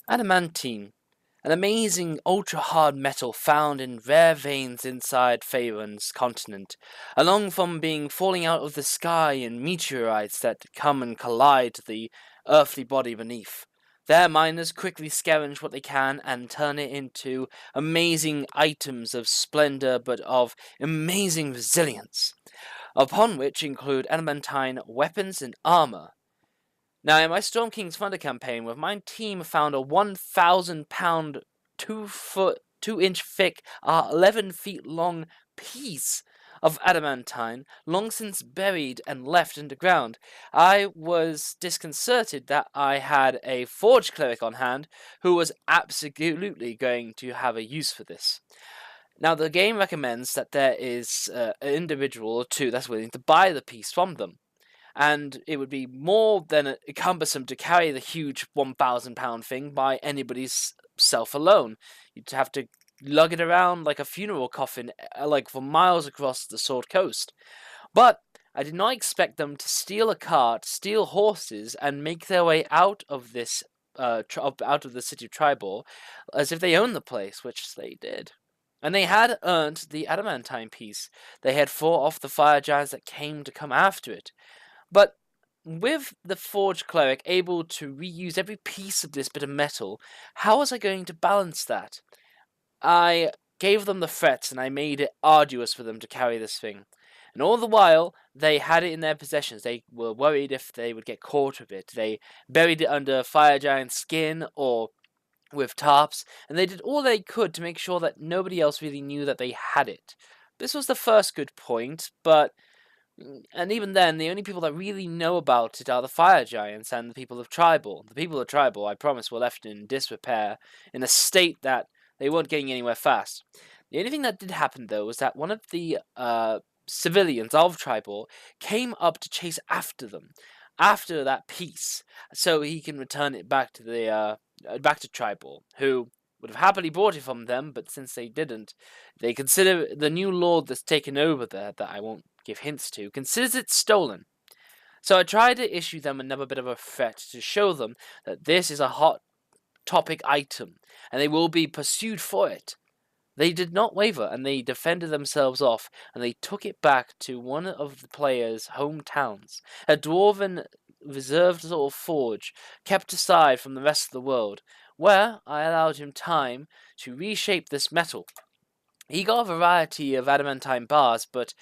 Adamantine, an amazing ultra-hard metal found in rare veins inside Faerun's continent, along from being falling out of the sky in meteorites that come and collide the earthly body beneath. There, miners quickly scavenge what they can and turn it into amazing items of splendor but of amazing resilience, upon which include adamantine weapons and armor. Now, in my Storm King's Thunder campaign, where my team found a 1,000-pound, 2-inch thick, 11 feet long piece of adamantine, long since buried and left underground, I was disconcerted that I had a Forge Cleric on hand who was absolutely going to have a use for this. Now, the game recommends that there is an individual or two that's willing to buy the piece from them, and it would be more than cumbersome to carry the huge 1,000-pound thing by anybody's self alone. You'd have to lug it around like a funeral coffin, like for miles across the Sword Coast. But I did not expect them to steal a cart, steal horses, and make their way out of this, out of the city of Tribor, as if they owned the place, which they did. And they had earned the adamantine piece. They had fought off the fire giants that came to come after it. But with the Forge Cleric able to reuse every piece of this bit of metal, how was I going to balance that? I gave them the threats and I made it arduous for them to carry this thing. And all the while, they had it in their possessions. They were worried if they would get caught with it. They buried it under Fire Giant's skin or with tarps, and they did all they could to make sure that nobody else really knew that they had it. This was the first good point, and even then, the only people that really know about it are the Fire Giants and the people of Tribal. The people of Tribal, I promise, were left in disrepair, in a state that they weren't getting anywhere fast. The only thing that did happen, though, was that one of the civilians of Tribal came up to chase after them, after that piece, so he can return it back to back to Tribal, who would have happily bought it from them, but since they didn't, they consider the new lord that's taken over there, that I won't give hints to, considers it stolen. So I tried to issue them another bit of a threat to show them that this is a hot topic item, and they will be pursued for it. They did not waver, and they defended themselves off, and they took it back to one of the players' hometowns, a dwarven reserved sort of forge, kept aside from the rest of the world, where I allowed him time to reshape this metal. He got a variety of adamantine bars, but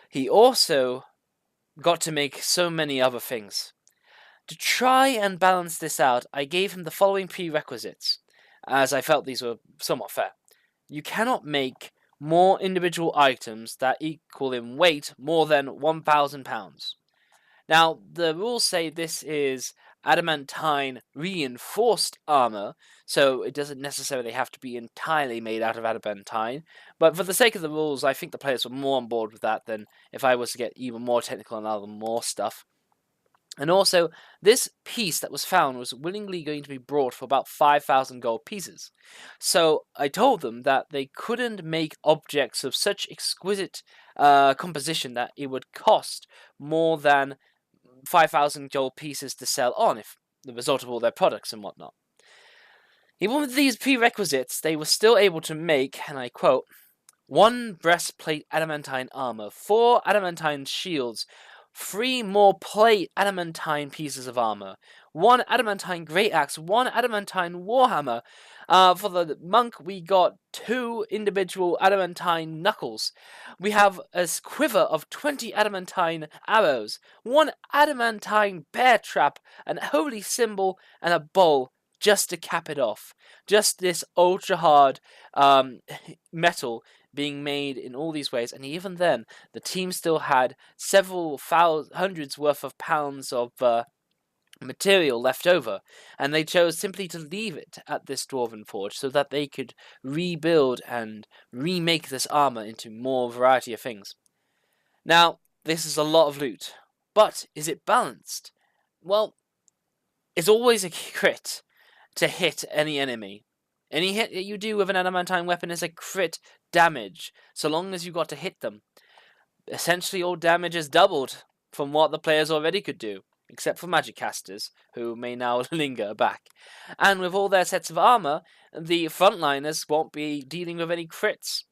he also got to make so many other things. To try and balance this out, I gave him the following prerequisites, as I felt these were somewhat fair. You cannot make more individual items that equal in weight more than 1,000 pounds. Now, the rules say this is adamantine reinforced armor, so it doesn't necessarily have to be entirely made out of adamantine, but for the sake of the rules, I think the players were more on board with that than if I was to get even more technical and add more stuff. And also, this piece that was found was willingly going to be brought for about 5,000 gold pieces. So I told them that they couldn't make objects of such exquisite composition that it would cost more than 5,000 gold pieces to sell on, if the result of all their products and whatnot. Even with these prerequisites, they were still able to make, and I quote, 1 breastplate adamantine armor, 4 adamantine shields, 3 more plate adamantine pieces of armor, 1 adamantine great axe, 1 adamantine warhammer. For the monk, we got 2 individual adamantine knuckles. We have a quiver of 20 adamantine arrows, 1 adamantine bear trap, an holy symbol, and a bowl, just to cap it off. Just this ultra hard metal being made in all these ways, and even then, the team still had several hundreds worth of pounds of material left over, and they chose simply to leave it at this dwarven forge so that they could rebuild and remake this armor into more variety of things. Now, this is a lot of loot, but is it balanced? Well, it's always a crit to hit any enemy. Any hit that you do with an adamantine weapon is a crit damage, so long as you got to hit them. Essentially, all damage is doubled from what the players already could do. except for magic casters, who may now linger back. And with all their sets of armor, the frontliners won't be dealing with any crits.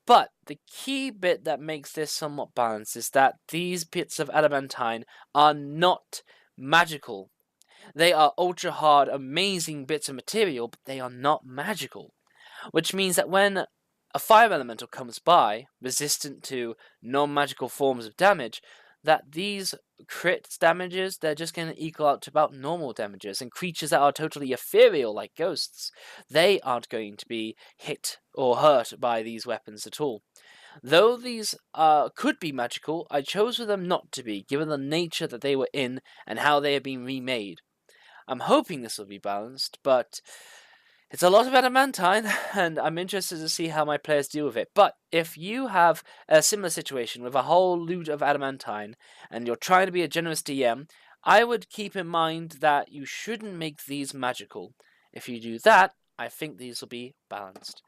But the key bit that makes this somewhat balanced is that these bits of adamantine are not magical. They are ultra hard, amazing bits of material, but they are not magical. Which means that when a fire elemental comes by, resistant to non-magical forms of damage, that these crit damages, they're just going to equal out to about normal damages. And creatures that are totally ethereal, like ghosts, they aren't going to be hit or hurt by these weapons at all. Though these could be magical, I chose for them not to be, given the nature that they were in and how they have been remade. I'm hoping this will be balanced, but it's a lot of adamantine, and I'm interested to see how my players deal with it. But if you have a similar situation with a whole loot of adamantine, and you're trying to be a generous DM, I would keep in mind that you shouldn't make these magical. If you do that, I think these will be balanced.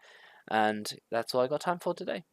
And that's all I got time for today.